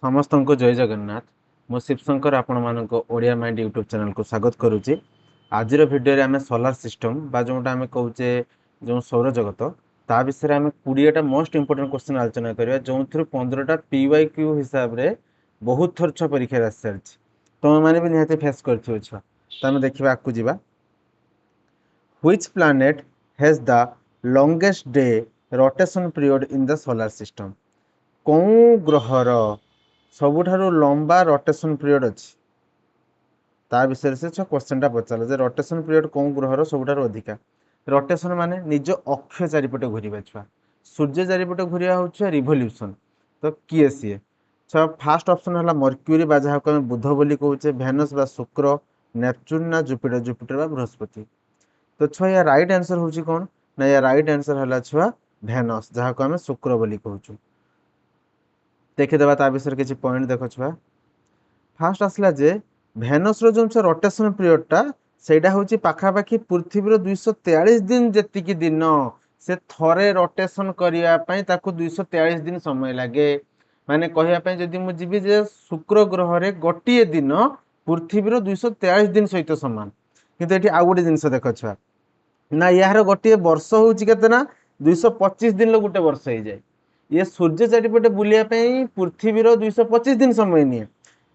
समस्त को जय जगन्नाथ। मु शिवशंकर आपण मानक ओडिया माइंड यूट्यूब चैनल को स्वागत करुच्ची। आज भिडियो रे आम सोलार सिस्टम बा जोटा आम कहचे जो सौर जगत ता विषय आम 20टा मोस्ट इंपोर्टेंट क्वेश्चन आलोचना करिया जो 15टा PYQ हिसाब रे बहुत थर छुआ परीक्षा आसी सारी तुम मैंने भी निहाती फेस कर छुआ तो आम देखा आगू जा। Which planet has the longest day rotation period in the solar system? कौं ग्रहर सबुठारु लंबा रोटेशन पीरियड अच्छी ता विषय से क्वेश्चन टा पचार जे रोटेशन पीरियड कौं ग्रहर सबुठारु अधिका। रोटेशन माने निज अक्ष चारिपटे घूरिबा छुआ सूर्य चारिपटे घूरिया होछुआ रिवोल्यूशन। तो किए सी छुआ फास्ट ऑप्शन है मर्क्यूरी बा जहाँ को बुध बोली कहूचे, भेनस बा शुक्र, नेपच्यून ना जुपिटर जुपिटर बा बृहस्पति। तो छुआ या राइट आंसर होची कौन ना या राइट आंसर है छुआ भेनस जहाँ को आम शुक्र बोली कहूचु। देखीदे ता विषय किसी पॉइंट देख छुआ। फास्ट आसला जे भेनस रो जो रोटेशन पीरियड टा सेटा होची पाखापाखि पृथ्वी 243 दिन जेतिकी दिन से थरे रोटेशन करिया पई ताकू 243 दिन समय लागे। माने कहिया पई जदि मु जिबी जे शुक्र ग्रह रे गोटिए दिन पृथ्वी 243 दिन सहित समान, किंतु एठी आ गोटे जिंस देख छुआ ना यार गोटे वर्ष होची केते ना 225 दिन लो गोटे वर्ष हो जाए। ये सूर्य चारिपटे बुलिया पृथ्वी 225 दिन समय निये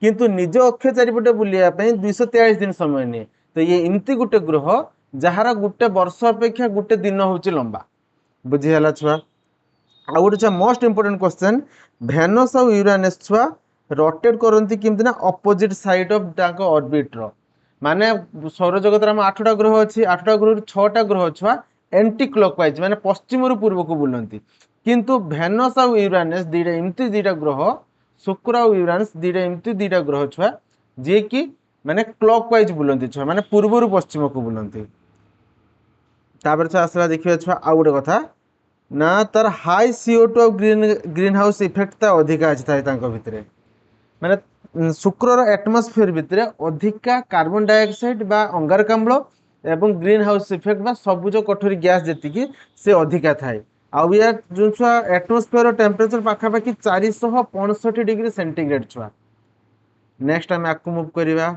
किंतु निज अक्ष चारिपटे बुलिया 243 दिन समय निये। तो ये एमती गोटे ग्रह जार गोटे वर्ष अपेक्षा गोटे दिन होची लंबा। बुझीगला छुआ। आ गोटे छुआ मोस्ट इंपोर्टेंट क्वेश्चन, भेनस और यूरानस छुआ रोटेट करती किमती ना अपोजिट साइड ऑफ ताको ऑर्बिट रो। माने सौर जगत में 8टा ग्रह अच्छी, 8टा ग्रह 6टा ग्रह छुआ एंटी क्लॉकवाइज माने पश्चिम रु पूर्व को बुलंती, किंतु भेनस और यूरानस दीटा एमती दीटा ग्रह, शुक्र और यूरानस दीटा एमती दीटा ग्रह छुआ जे कि माने क्लॉकवाइज बुलंती छुआ माने पूर्व रु पश्चिम को बुलंती। तापर छुआ आसला देखिए छुआ आ गोटे कथा ना तार हाई CO2 और ग्रीन हाउस इफेक्ट ता अधिका अछि थाए तांको भितरे। माने शुक्र रो एटमॉस्फेयर भितरे अधिका कार्बन डाइऑक्साइड बा अंगारकाम्ल एवं ग्रीन हाउस इफेक्ट बा सबुज कठोरी गैस जेतिकी से अधिका थाए। आउ या जो छुआ एटमॉस्फेयर टेम्परेचर पाखापाखि 465 डिग्री सेंटीग्रेड छुआ। नेक्स्ट आम आपको मूव करिवा।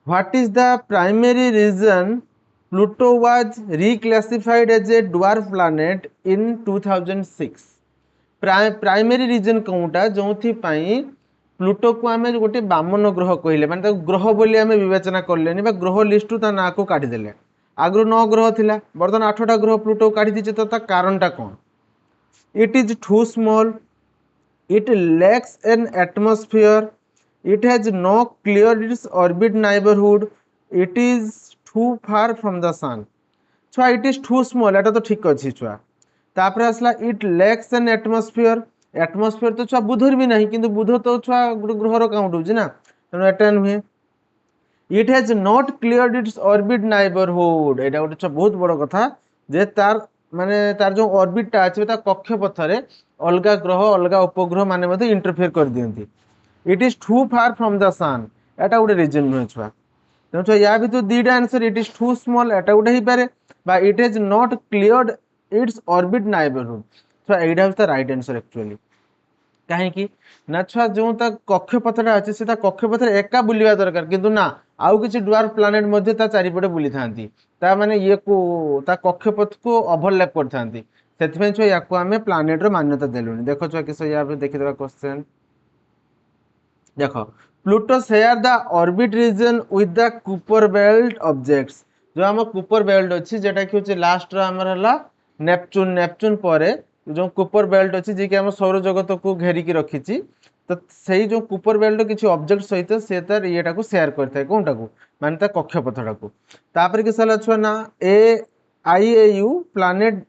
What is the primary reason Pluto was reclassified as a dwarf planet in 2006? Primary reason कौटा जो प्लूटो को आम गोटे बामन ग्रह कहले माने ग्रह बोली आम विवेचना कले ग्रह लिस्ट ता ना को काढ़ीदे। आगु 9 ग्रह थिला, बर्तमान 8टा ग्रह प्लूटो काढ़ी दीचे। तो ता कारण टा कौन? It is too small, it lacks an atmosphere, it has no clear its orbit neighbourhood, it is too far from the sun. छुआ इट इज टू स्मॉल एटा तो ठीक अच्छी छुआ। तापर आसला it lacks an atmosphere, atmosphere तो छुआ बुधर भी नहीं, किंतु बुध तो छुआ गोटे ग्रहर काउंट होची ना, तेणु एटा नुहे। It has not cleared its orbit neighbourhood, एटा गोटे छुआ बहुत बड़ कथा जे तार माने तार जो ऑर्बिट टा अछि ता कक्षपथ रे अलगा ग्रह अलगा उपग्रह माने मध्ये इंटरफेयर कर दियंती। It is too far from the sun, एटा गोटे रीजन नुहे छुआ। तेणु छुआ या भी तो दीटा answer, it is too small एटा गोटे ही पारे बा it has not cleared its orbit neighbourhood. छुआ एटा होता राइट आंसर एक्चुअली। कहीं ना छुआ जो कक्षपथटा अच्छे से कक्षपथ एका बुलवा दरकार, किंतु ना आउ किसी ड्वार्फ प्लैनेट मध्य ता चारिपटे बुली थांती, ता माने ये को ता कक्षपथ को ओवरलैप कर थांती। सेथिपे छुआ याको आमे प्लैनेट रो मान्यता देलुनी। देखो छुआ किस या पे देखि देबा क्वेश्चन। देखो Pluto share the orbit region with the Kuiper belt objects. जो हम कुपर बेल्ट अच्छी जेटा कि होचे लास्ट रो हमर हला नेपच्यून, नेपच्यून परे जो कुपर बेल्ट अच्छी जे कि हम सौर जगत को घेरिकी रखिची। तो सही जो कुपर बेल्ट किसी ऑब्जेक्ट सहित से तार येटा को शेयर करथाय कोनटा को माने ता कक्षपथटा को। तापर कि साला छुआ ना IAU प्लैनेट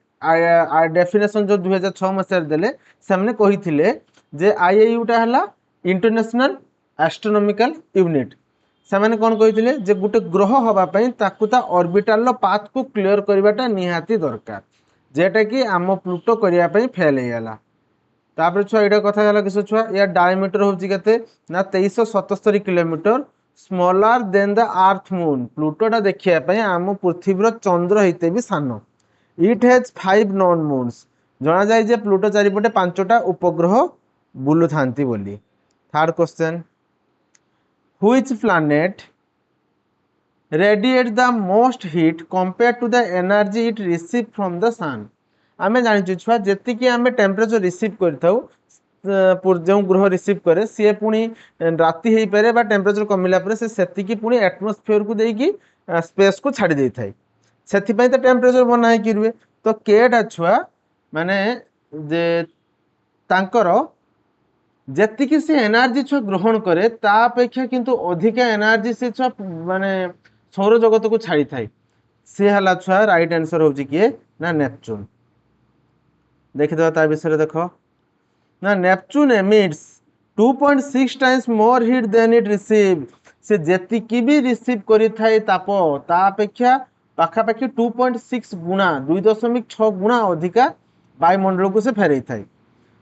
डेफिनेशन जो 2006 मसिया देले सामने कहिथिले जे IAU टा हला इंटरनेशनल एस्ट्रोनॉमिकल यूनिट। से कौन कही जे गोटे ग्रह हवापाई ताकू ता ऑर्बिटल पाथ को क्लियर करवाटा निहाती दरकार, जेटा कि आम प्लूटो करने फेल होगा। तापर छुआ यहाँ कथा किस छुआ या डायमीटर होची केते ना 2377 kilometre, smaller than the earth moon. प्लूटोटा देखिए आम पृथ्वी चंद्र होते भी सान। इट हैज 5 नॉन मून्स, जना जाए जे प्लूटो चारिपटे 5टा उपग्रह बुलू थांती बोली। Third question, which planet radiate the most heat compared to the energy it receive from the sun। आमे जानिछु छुआ जेतिकी आमे टेम्परेचर रिसीव करथाउ जो ग्रह रिसीव करे सी पुणी राति हो पारे बा टेम्परेचर कमिला पर से सेतिकी पुणी एटमॉस्फेयर को देकी स्पेस को छाड़ी दे थाई सेथिपई तो टेम्परेचर बना है कि रुए। तो केटा छुआ माने जे तांकर जेतिकी से एनर्जी छुआ ग्रहण करे ता अपेक्षा किंतु अधिका एनर्जी से छुआ माने सौर जगत को छाड़ी थाई सी हला छुआ राइट आंसर होची किए ना नेपच्यून। देखिदवा ता विषय देखो ना Neptune emits 2.6 times more heat than it receive. से जेतिकी भी रिसीव करि थाई ताप ता अपेक्षा पाखापाखि 2.6 गुणा 2.6 गुणा अधिका वायुमंडल को से फेरई थाई।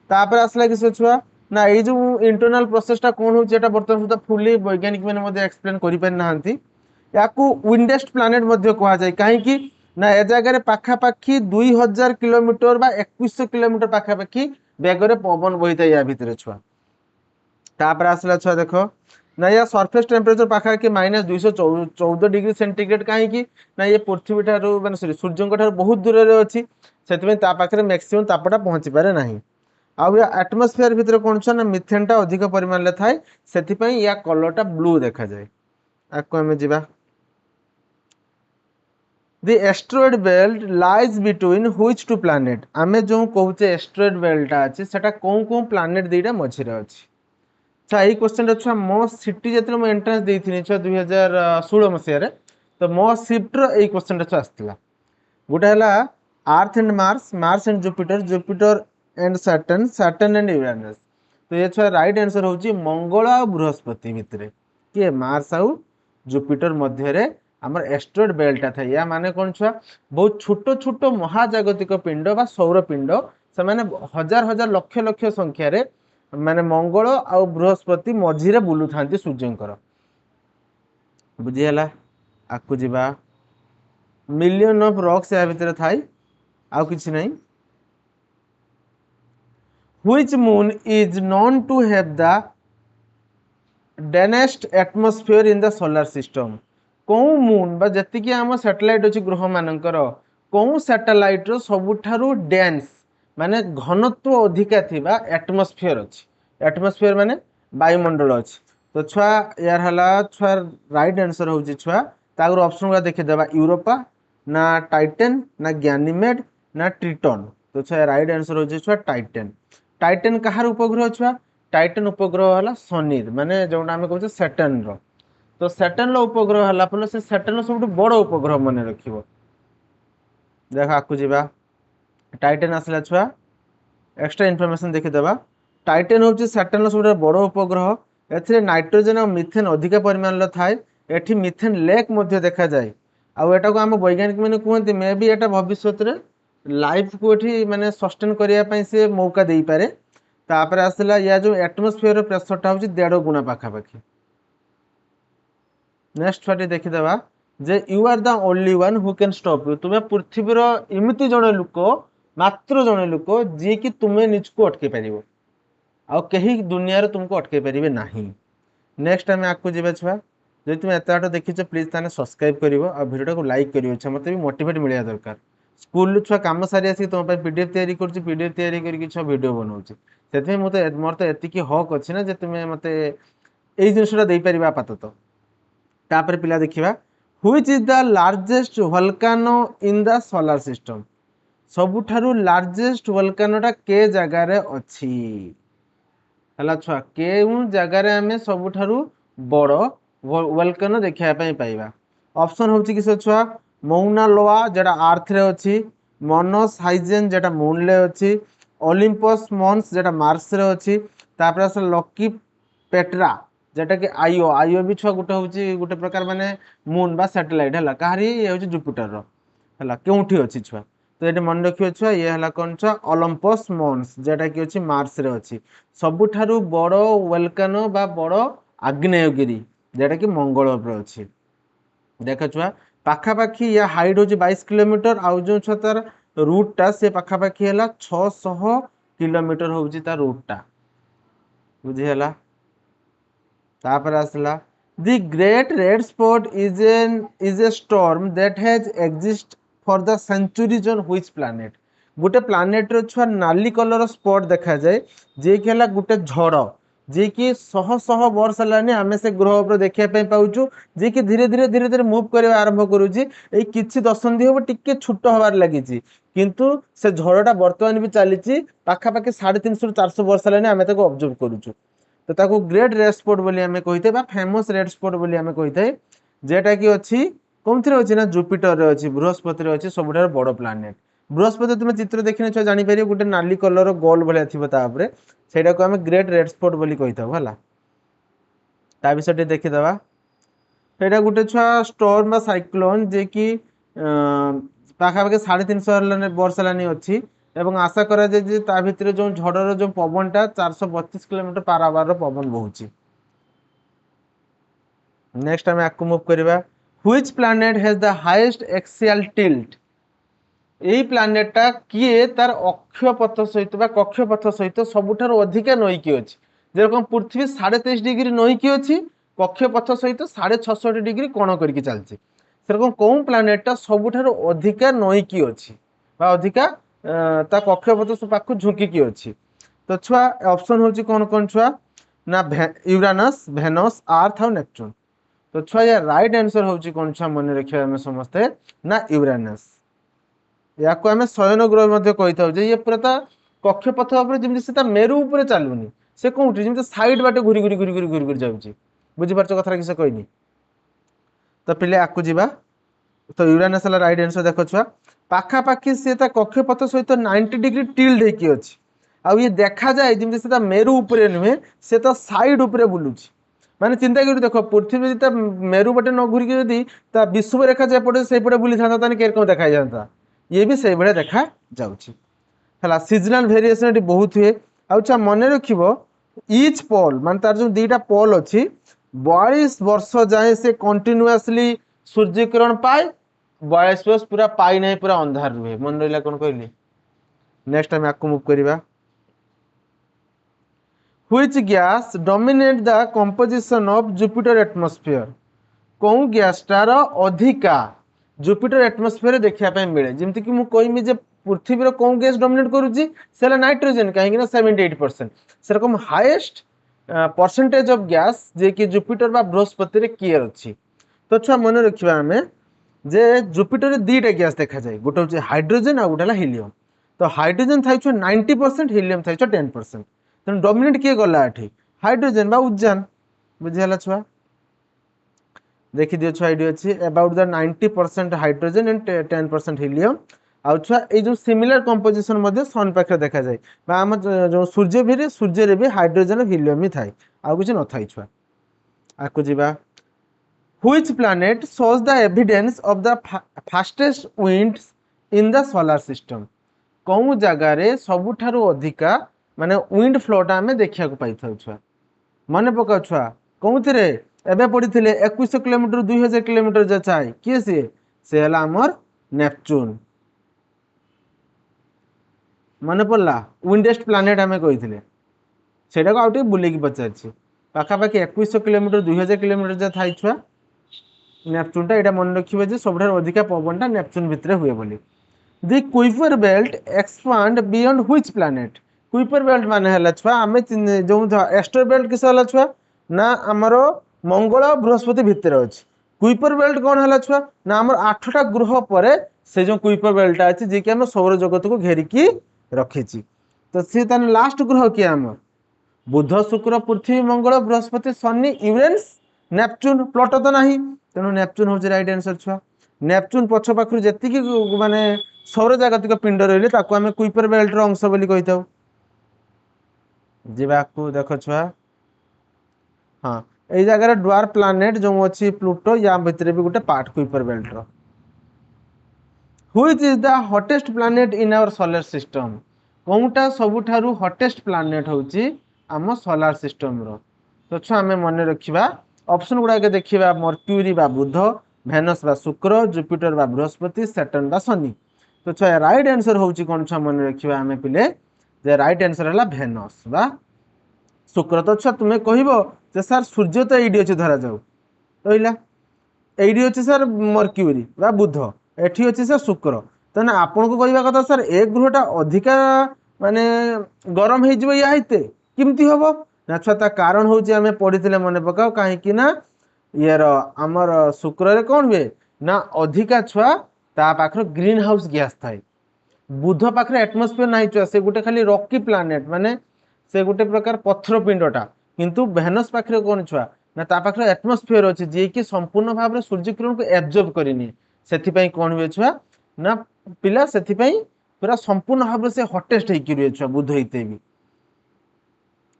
तापर आसला कि छुआ ना ये जो इंटरनल प्रोसेसटा कौन हो बर्तमान सुधा फुली वैज्ञानिक मैंने एक्सप्लेन कर पारि नाहांती। याकू विंडेस्ट प्लानेट कहा जाए कहीं ना ए जगह पाखापाखि 2000 किलोमीटर बा 2100 किलोमीटर पाखापाखि बेगर पवन बही था या भितर छुआ। तापर आसला छुआ देख ना या सरफेस टेम्परेचर पाखापाखि -214 डिग्री सेंटीग्रेड कहीं ना ये पृथ्वी ठारू माने सॉरी सूर्य ठारू बहुत दूर रे अछि सेतिबे ता पाखरे मैक्सिमम तापटा पहुंची पारे नाही। आउ या एटमॉस्फेयर भितर कौन छ ना मिथेन टा अधिक परिमाण ले थाए सेतिपई या कलरटा ब्लू देखा जाए। आको हमें जिबा The asteroid belt lies between which two planet। आमे जो कहूचे asteroid belt अछि सेटा कोन कोन planet देटा मझिरे अछि। अच्छा एई क्वेश्चन रे मो सिटी जेतले मो एंट्रेंस देइथिनि 2016 मसिया रे तो मो शिफ्ट रो एई क्वेश्चन रे आस्थिला। गोटे हला earth and Mars, Mars and Jupiter, Jupiter and Saturn, Saturn and Uranus. तो ये छुआ राइट आंसर होची मंगल आ बृहस्पति भितरे के मार्स आउ जुपिटर मध्य रे हमर एस्ट्रॉइड बेल्ट था या माने कौन छुआ बहुत छोट छोट महाजागतिक पिंड बा सौर पिंड से माने हजार हजार लक्ष लक्ष संख्या रे माने मंगल आ बृहस्पति मझिरे बुलु थांती सूर्यंकर। बुझी हला आकु जिबा मिलियन ऑफ रॉक्स या भितर थाई आउ किछि नहीं। Which moon is known to have the densest atmosphere in the solar system. कौन मून बा जतिकी आम सैटेलाइट अछि ग्रह मानकर कौन सैटेलाइट रो सबुठारु डेंस माने घनत्व अधिका थिबा एटमॉस्फेयर अछि। एटमॉस्फेयर माने वायुमंडल अछि। तो छुआ यार हला छुआ राइट आंसर होची छुआ तागर ऑप्शन गुला देखि देबा यूरोपा ना टाइटन ना गैनीमेड ना ट्रिटन। तो छुआ राइट आंसर होची छुआ टाइटन। टाइटन कहार उपग्रह छुआ टाइटन उपग्रह हला शनिर माने जोटा हम कहू सैटर्न रो। तो सैटर्न उपग्रह हला फल से सैटर्न सब बड़ उपग्रह मन रखिबो। देख आकु जिबा टाइटन आसला छुआ एक्स्ट्रा इनफॉरमेशन देखि देबा। टाइटन होची सैटर्न सब बड़ उपग्रह एथिरे नाइट्रोजन और मिथेन अधिक परिमाण लो थाए एठी मिथेन लेक मध्ये देखा जाए। आ एटा को हम वैज्ञानिक माने कहते मे बी एटा भविष्यत रे लाइफ को एठी माने सस्टेन करिया पई से मौका देई पारे। तापर आसला या जो एटमॉस्फेयर प्रेशर टा होची 1.5 गुना पाखापाखि। नेक्स्ट फाटी देखि देबा जे you are the only one who can stop you. तुमे पृथ्वीर एमिति जणे लोक मात्र जणे लोक जे कि तुमे निज को अटके परिबो आ कहीं दुनिया रे तुमको अटके परिबे नाही। नेक्स्ट टाइम आकु जिबे छुआ जे तुम एत आट देखिछ प्लीज ताने सब्सक्राइब करिवो आ वीडियो को लाइक करिवो छ मते भी मोटिवेट मिलिया दरकार। स्कूल छुआ काम सारी आसी तुम पे पीडीएफ तैयारी करछि पीडीएफ तैयारी करके छ वीडियो बनाउछि सेते मते मोर तो एतिकी हक अछि ना जे तुमे मते एई जिनिसटा देई परिबा आपातत। तापर पिला देखिबा which is the largest volcano in the solar system. सबुठारु लार्जेस्ट वोल्केनोटा के जगह रे अछि हला छुआ केउं जगह रे हमें सबुठारु बड़ वोल्केनो देखिया पई पाइबा। ऑप्शन होछि किस छुआ मौना लोआ जेटा अर्थ रे अछि, मोनस हाइजेन जेटा मून ले अछि, ओलिम्पस मॉन्स जेटा मार्स रे अछि, तापर अस लकी पेट्रा जेटा कि आईओ आईओ भी छुआ गोटे होछि गोटे प्रकार माने मून बा सैटेलाइट हला कहारी ये होछि जुपिटर रो हला केउठी अछि छुआ। तो ये मन रखियो छुआ ये हला कोन छुआ ओलंपस मॉन्स जेटा कि अछि मार्स रे अछि। सबुठारु बड़ वोल्केनो बा बड़ आग्नेयगिरी जेटा कि मंगल पर अछि। देख छुआ पाखापाखि या हाइट होछि 22 किलोमीटर आउ जो छुआ तार रूटा से पाखापाखि है 600 किलोमीटर हूँ ता रूटा बुझीगला। तापर आसला the great red spot is a storm that has exist for the centuries on which planet. गोटे प्लैनेट रो छुआ नाली कलर स्पॉट देखा जाए जे कि हला गोटे झड़ जे कि शह शह वर्ष हेलानी आमे से ग्रह पर देखिया पे पाउछु जे कि धीरे धीरे धीरे धीरे मूव करबा आरंभ करूची। एई किछि दशंधि होबो टिके छोट हबार लागिची किंतु से झड़टा वर्तमान भी चलीची पाखापाखि 350 ରୁ 400 वर्ष हेलानी आमे ताको ऑब्जर्व करूछु। तो ताको ग्रेट रेड स्पॉट बोली आमे कहिते बा फेमस रेड स्पॉट बोली आमे कहिते जेटा कि अछि कोनथिरे अछि ना जुपिटर रे अछि बृहस्पति रे अछि सबुठार बड़ प्लैनेट। बृहस्पति तुम चित्र देखिने छ जानि पारियो गोटे नाली कलर गोल भलिया थिबो ता ऊपर सेटा को आमे ग्रेट रेड स्पॉट बोली कहिथाउ हला। ता विषय देखि दबा सेटा गोटे छुआ स्टॉर्म बा साइक्लोन जे कि पाखापाखि 350 वर्ष हेलानी अछि एवं आशा करा जाए जे ता भितरे जो झड़र जो पवनटा 432 किलोमीटर पर आवर पवन बहुची। नेक्स्ट आमे आकु मूव करबा which planet has the highest axial tilt. एई प्लैनेटटा किए तार अक्षपथ सहित बा कक्षपथ सहित सबुठार अधिका नईकी अछि। जेरकम पृथ्वी 23.5 डिग्री नईकी अछि कक्षपथ सहित 6.66 डिग्री कोण करके चलछि सेरकम कोन प्लैनेटटा सबुठार अधिका नईकी अछि बा अधिका ता कक्षपथ पाखु झुकिकी अछि। तो छुआ ऑप्शन होची कोन कोन छुआ ना यूरानस वेनस अर्थ और नेपच्यून। तो छुआ या राइट आंसर होची कोन छुआ मन रखिया हम समस्ते ना यूरानस। या को आमे शयन ग्रह मध्ये कहिथाउ जे ये पूरा ता कक्षपथ ऊपर जेमि से ता मेरु ऊपर चालुनी से कोउठी जेमि साइड बाटे घुरी घुरी घुरी घुरी घुरी घुरी जाउची बुझी परछ कथा कि से कहनी। तो पिले आकु जिबा तो यूरानस ला राइट आंसर देखो छुआ पाखापाखि से ता कक्षपथ सहित 90 डिग्री टिल्ड हेकी अछि आ ये देखा जाए जेमि से ता मेरु ऊपर नुहे से तो साइड ऊपर बुलुची माने चिंता करी देखो पृथ्वी जदि ता मेरु बटे न घुरी के जदि ता विश्व रेखा जे पटे से पटे बुली थांता ताने केर को देखा जाता ये भी से बड़े देखा जाउची हला। सीजनल वेरिएशन एटी बहुत हुए आउछा मने रखिबो ईच पोल मान तार जो दीटा पोल अछि 42 वर्ष जाए से कंटीन्यूअसली सूर्य किरण पाए 42 वर्ष पूरा पाई नहीं पूरा अंधार रुहे मन रहिला कोन कहली। नेक्स्ट टाइम आकु मूव करिबा which gas dominate the composition of Jupiter atmosphere. कौन गैसटार अधिका जुपिटर एटमॉस्फेयर देखिया पे मिले जेमति कि मु कहमी जे पृथ्वी रो कौन गैस डोमिनेट करूची सेला नाइट्रोजन काहे ना 78% सेरकम हाईएस्ट परसेंटेज ऑफ गैस जे कि जुपिटर बा बृहस्पति रे कियर अछि। तो छुआ मन रखिबा हमें जे जुपिटर रे दीटा गैस देखा जाए गोटे होची हाइड्रोजन आ गोटेला हीलियम। तो हाइड्रोजन थाइ छ 90% हीलियम थाइ छ 10% तेन डोमिनेट किए गला एठी हाइड्रोजन बा उज्जान बुझियाला छुआ। देखि दियो छुआ आइडिया अछि about the 90% hydrogen and 10% helium आउ छुआ ए जो सिमिलर कंपोजिशन मध्ये सन पाखे देखा जाए बा हम जो सूर्य रे भी हाइड्रोजन और हीलियम ही थाइ आ कुछ न थाइ छुआ। आकु जिबा which planet shows the evidence of the fastest winds in the solar system. कौन जगह रे सबुठारु अधिका माने विंड फ्लोटा हमें देखिया को पाई थाउ छुआ मन पका छुआ कोउथिरे एबे पडिथिले 2100 किलोमीटर 2000 किलोमीटर जा चाय किए से हला हमर नेपच्यून मन पड़ला विंडेस्ट प्लैनेट हमें कहिथिले सेटा को आउटे बुले की पचारछि पाखापाखि 2100 किलोमीटर 2000 किलोमीटर जा थाई छुआ नेपच्यून टा एटा मन रखिबे जे सबठार अधिका पवनटा नेपच्यून भितरे हुए बोली। The Kuiper belt expand beyond which planet. Kuiper belt माने हला छुआ हमें जो एस्टर बेल्ट किस हला छुआ ना हमरो मंगल और बृहस्पति भितर अछि। कुइपर बेल्ट कौन हला छुआ ना हमर 8टा ग्रह परे से जो कुइपर बेल्ट अछि जे कि हम सौर जगत को घेरी की रखिछि। तो से तन लास्ट ग्रह के हमर बुध शुक्र पृथ्वी मंगल बृहस्पति शनि यूरेनस नेपच्यून प्लूटो तो नाही तेनु नेपच्यून होची राइट आंसर छुआ। नेपच्यून पछ पाखरु जेति की माने सौर जागतिक पिंड रहले ताको हमें कुइपर बेल्ट रो अंश बोली कहिताउ। जिबा को देखो छुआ हां ए जगह रे ड्वार्फ प्लैनेट जो अछि प्लूटो या भितरे भी गोटे पार्ट कुइपर बेल्ट रो। Which is the hottest planet in our solar system. कोनटा सबुठारु हॉटेस्ट प्लैनेट होची आम सोलर सिस्टम रो। तो छुआ हमें मन रखिबा ऑप्शन गुडा के देखिबा मर्क्यूरी बा बुध वेनस बा शुक्र जुपिटर बा बृहस्पति सैटर्न बा शनि। तो छुआ राइट आंसर होची कोन छुआ मन रखिबा हमें पिले जे राइट आंसर हला भेनस बा शुक्र। तो छुआ तुमे कहबो जे सर सूर्य तो एडी अछि धरा जाऊ कहला एडी अछि सर मर्क्यूरी बा बुध एठी अछि सर शुक्र तने आपन को कहबा कथा सर ए ग्रहटा अधिका माने गरम हे जिवो या हिते किमती हबो ना छुआ ता कारण होची हमें पढिथिले मने पकाओ काहे कि ना यार हमर शुक्र रे कोन बे ना अधिका छुआ ता पाखर ग्रीन हाउस गैस थाए बुध पाखरे एटमॉस्फेयर नाही छुआ से गुटे खाली रॉकी प्लैनेट माने से गुटे प्रकार पत्थर पिंडटा किंतु भेनस पाखरे कोन छुआ ना ता पाखरे एटमॉस्फेयर अछि जे कि संपूर्ण भाबरे सूर्य किरण को एब्जॉर्ब करिनी सेथि पई कोन हुए छुआ ना पिला सेथि पई पूरा संपूर्ण भाबरे से हॉटेस्ट हे कि रुए छुआ बुध हेते भी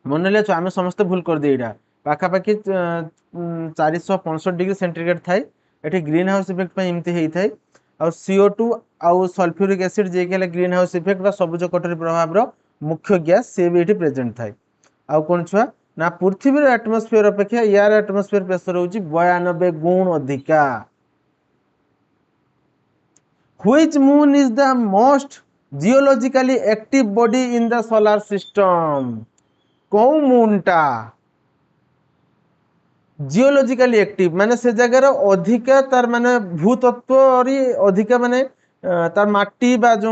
मन ले छुआ हमें समस्त भूल कर दे एटा पाखा पाखी 465 डिग्री सेंटीग्रेड थाए एठी ग्रीन हाउस इफेक्ट पई इमति हेई थाए और CO2 आउ सल्फ्यूरिक एसिड जे के ग्रीन हाउस इफेक्ट बा सबुज कोठरी प्रभाव रो मुख्य गैस से भी एठी प्रेजेंट थाए आउ कोन छुआ ना पृथ्वी रो एटमॉस्फेयर अपेक्षा यार एटमॉस्फेयर प्रेशर होची 92 गुण अधिका which moon is the most geologically active body in the solar system को मूनटा जियोलॉजिकली एक्टिव माने से जगह अधिका तार माने भूतत्व और अधिका माने तार माटी बा जो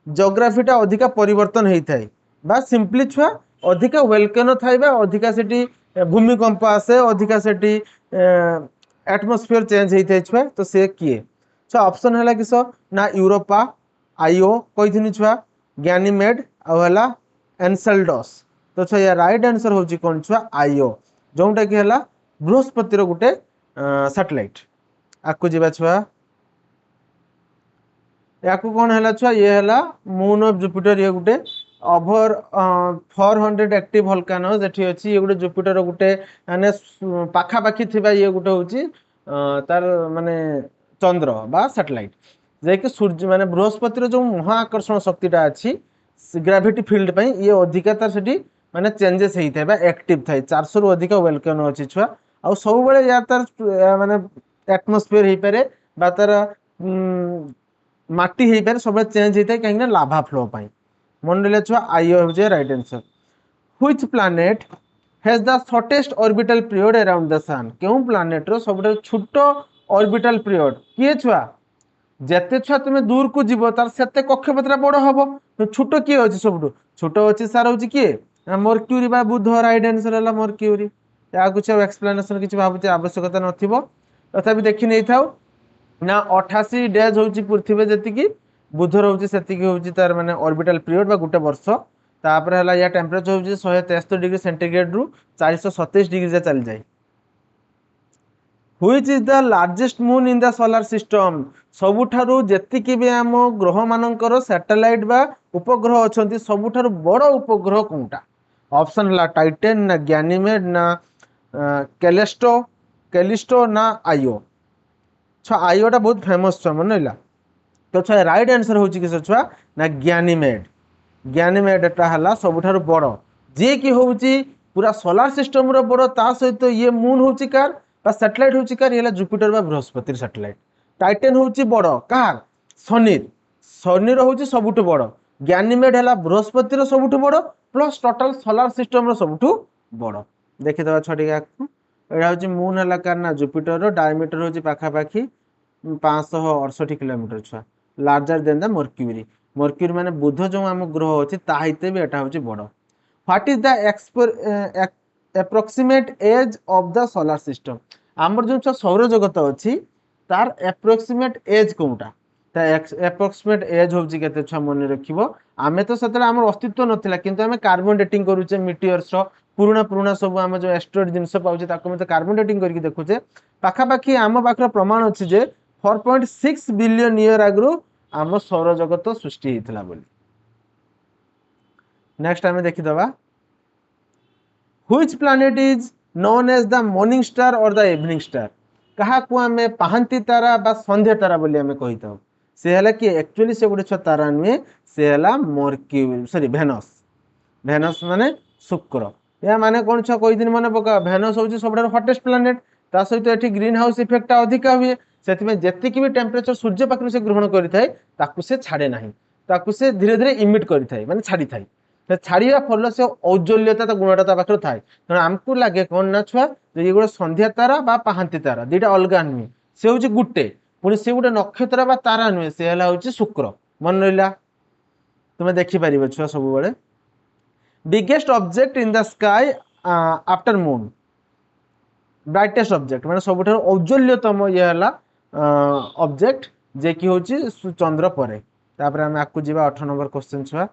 जियोग्राफीटा अधिका परिवर्तन हेई थाए बा सिंपली छुआ अधिका वेलकेनो थाए बा अधिका सेठी भूमिकंप आसे अधिका सेठी एटमॉस्फेयर चेंज हेई थाए छुआ तो से किए छुआ ऑप्शन हला किसो ना यूरोपा आईओ कहिथिनी छुआ गैनीमेड आ हला एनसेल्डस तो छुआ या राइट आंसर होची कोन छुआ आईओ जोंटा कि हला बृहस्पति गोटे सैटेलाइट आकु जीवा छुआ याकू कौन है छुआ ये है मून ऑफ जुपिटर ये गोटे ओवर 400 एक्टिव वोल्केनोज एठी अछि ये गोटे जुपिटर गोटे माने पाखा पाखी थिबा ये गोटे होची तार माने चंद्र बा सैटेलाइट जे कि सूर्य माने बृहस्पति रो जो महाकर्षण शक्तिटा अछि ग्रेविटी फील्ड पई ये अधिका तार सेठी माने चेंजेस हेई थाए बा एक्टिव थाए 400 रु अधिका वोल्केनो अछि छुआ आ सब बेले या तार माने एटमॉस्फेयर हेई पारे बा तार माटी हेई पारे सब चेंज हेई थाए काहे ना लावा फ्लो पई मन ले छुआ आईओ हो जे right answer which planet has the shortest orbital period around the sun केउ प्लैनेट रो सबटा छोटो ऑर्बिटल पीरियड किए छुआ जेते छुआ तुमे दूर को जीवो तार सेते कक्षपथरा बड़ हबो तो छोटो किए अछि सबटु छोटो अछि सार होछि किए मर्क्यूरी बा बुध राइट आंसर हला मर्क्यूरी या कुछ एक्सप्लेनेशन किछ भाबुचे आवश्यकता नथिबो तथापि देखि नै थाउ ना 88 डेज होछि पृथ्वी जति की बुध होछि सेति की होछि तार माने ऑर्बिटल पीरियड बा गुटे वर्ष तापर हला या टेंपरेचर होछि 173 डिग्री सेंटीग्रेड रु 427 डिग्री जा चल जाय which is the largest moon in the solar system सबुठारु जेतिकी भी आम ग्रह मानकर सैटेलाइट बा उपग्रह अछंती सबुठारु बड़ उपग्रह कोनटा ऑप्शन हला टाइटन ना गैनीमेड ना कैलिस्टो ना आईओ छुआ आईओ टा बहुत फेमस छुआ मन नइला तो छुआ राइट आंसर होची कि छुआ ना गैनीमेड टा हला सबुठारु बड़ जे कि होची पूरा सोलर सिस्टम रो बड़ ता सहित ये मून होची कार बा सैटेलाइट होची कार ये जुपिटर बा बृहस्पति सैटेलाइट टाइटन होची बड़ कार शनि रो होची सबुठु बड़ गैनीमेड हला बृहस्पति रो सबुठु बड़ प्लस टोटल सोलर सिस्टम रो सबुठु बड़ देखि दवा छटिका एडा होची मून हला कार ना जुपिटर रो डायमीटर होची पाखा पाखी 568 किलोमीटर छुआ लार्जर देन द मर्क्यूरी माने बुध जो आम ग्रह अछि ताहिते भी एटा होची बड़ what is the approximate age of the solar system आमर जो सौर जगत अछि तार एप्रोक्सीमेट एज कोउटा ता एप्रोक्सीमेट एज होची केते छ मन रखिबो आमे तो सतरे हमर अस्तित्व नथिला किंतु आमे कार्बन डेटिंग करूचे मीटियर्स रो पुराना सब आम जो एस्ट्रॉइड जिनस पाउचे ताको मते कार्बन डेटिंग करके देखुचे पाखा पाखी आम पाखर प्रमाण अछि जे 4.6 बिलियन ईयर आगु आम सौर जगत सृष्टि हेतिला बोली नेक्स्ट आमे देखि दबा which planet is known as the morning star और द इवनिंग स्टार कहा को आमे पाहंती तारा बा संध्या तारा बोली आमे कहिताउ से हला कि एक्चुअली से गुडे छ तारा नुए से हला भेनस माने शुक्र या माने कोन छ कोइ दिन माने पका भेनस होची सबडा हॉटेस्ट प्लैनेट ता सहित एठी ग्रीन हाउस इफेक्ट अधिक हुए सेति में जेति कि भी टेंपरेचर सूर्य पाखरु से ग्रहण करि थाए ताकू से छाड़े ना ताकू से धीरे धीरे इमिट करें माने छाड़ी थाए छाड़ा फल से औज्ज्वल्यता गुणटा ता पाखे थाए तेणु आमको लगे कौन ना छुआ ये गोटे संध्या तारा बा पाहांती तारा दुईटा अलग नुहे से हूँ गोटे पुणी से गोटे नक्षत्र बा तारा नुहे से हूँ शुक्र मन रहा तुम्हें देखिपर छुआ सब बड़े biggest object in the sky after moon brightest object माने सब औज्ज्वल्यतम ये ऑब्जेक्ट जे कि हूँ चंद्र पर तापर आम आपको जीवा 18 नंबर क्वेश्चन छुआ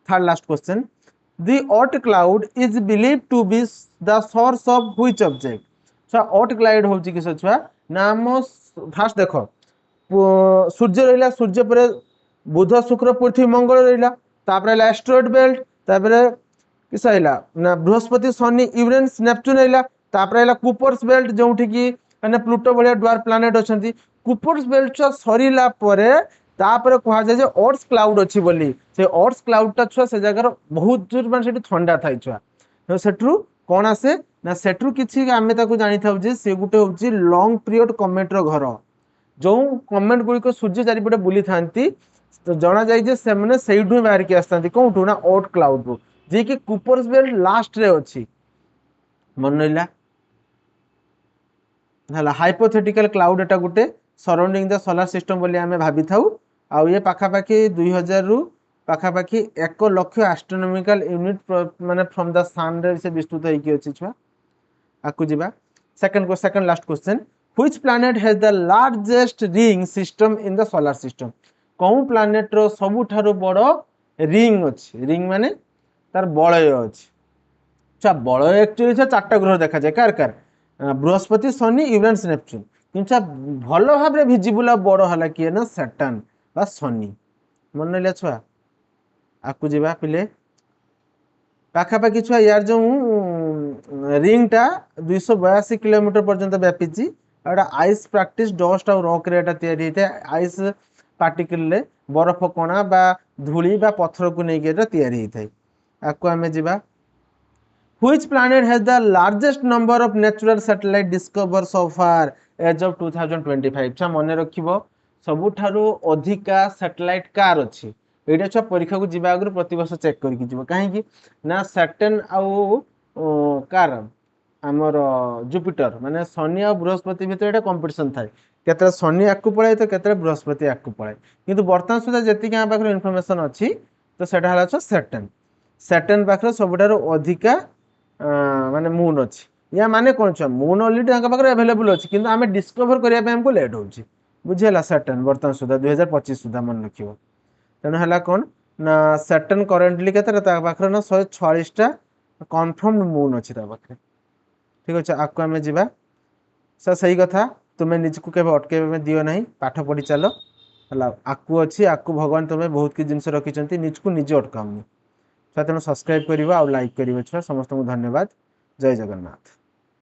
third last question the Oort cloud is believe to be the source of which object छुआ ऑट क्लाउड हूँ किस छुआ ना आम फास्ट देख सूर्य रहा सूर्य पर बुध शुक्र पृथ्वी मंगल रहा तापर एस्ट्रॉइड बेल्ट तापर किस ना बृहस्पति शनि यूरेनस नेपच्यून रहा तापर कुपर्स बेल्ट जो कि प्लूटो भाया ड्वार्फ प्लानेट अच्छा कुपर्स बेल्ट सरला तापर कह जाए अर्थ क्लाउड अच्छी बोली से अर्थ क्लाउडटा छुआ से जगार बहुत जोर माने ठंडा थाई छुआ सेठू कौन आसे ना सेठू किसी आम जानी था से गोटे हूँ लंग पीरियड कमेंट घर जो कमेंट गुड़िक सूर्य चारिपटे बुली था तो जना जाए से बाहर की आसता कौटू ना ऑट क्लाउड रू जी कि कुपर्स बेल्ट लास्ट रे अच्छी मन रहा हाइपोथेटिकल क्लाउड एटा गोटे सराउंडिंग द सोलार सिस्टम बोली आमे भाबी थाउ आ ये पाखापाखि 2000 रु पाखापाखि 1 लाख एस्ट्रोनॉमिकल यूनिट माने फ्रॉम द सन रे से विस्तृत होई कि अछि छुआ आकु जिबा second last question which planet has the largest ring system in the solar system कौन प्लैनेट रो सबुठारो बड़ रिंग अछि रिंग माने तार बलय अछि अच्छा बलय एक्चुअली चारटा ग्रह देखा जाए कार कार बृहस्पति शनि यूरेनस नेपच्यून किंतु भल भाव में भिजिबल बड़ है किए ना सैटर्न बा शनि मन रहा छुआ आकु जीवा पिले पाखापाखि छुआ यार जो रिंगटा 282 किलोमीटर पर्यंत व्यापी आइस प्रैक्टिस डस्ट और रॉक रे आइस पार्टिकल रे बरफ कणा बा धूली बा पत्थर को लेकिन तैयारी होता है आपको आम जा Which planet has the largest number of natural satellite discovered so far as of 2025 छा मन रखिबो सबुठारु अधिका सैटेलाइट कार अछि एटा छ परीक्षा को जिबा आगु प्रति वर्ष चेक करके जिवो काहे कि ना सैटर्न आउ कार हमर जुपिटर माने शनि आ बृहस्पति भीतर एटा कंपटीशन थाए केतरा शनि आकु पळाय तो केतरा बृहस्पति आकु पळाय किंतु वर्तमान सुधा जेति के पाखर इन्फॉर्मेशन अछि तो सेटा हला छ सैटर्न पाखर सबुठारु अधिका माने मून अच्छी या माने कौन छुआ मून अलरेडी अवेलेबल अच्छी किंतु आमे डिस्कवर करने हमको लेट होची बुझेला सैटर्न वर्तमान सुधा 2025 सुधा मन रखियो तेणु है कौन ना सैटर्न करेंटली केते पाखर ना 146 टा कन्फर्म मून अच्छी पाखे ठीक अच्छे आपको आम जा सही कथा तुम्हें निजको के अटके दियो ना पाठ पढ़ी चल है आकु अच्छी आकु भगवान तुम्हें बहुत किसी जिन रखी निजको निजे अटकाऊनी तेणु सब्सक्राइब कर लाइक कर समस्त को धन्यवाद जय जगन्नाथ।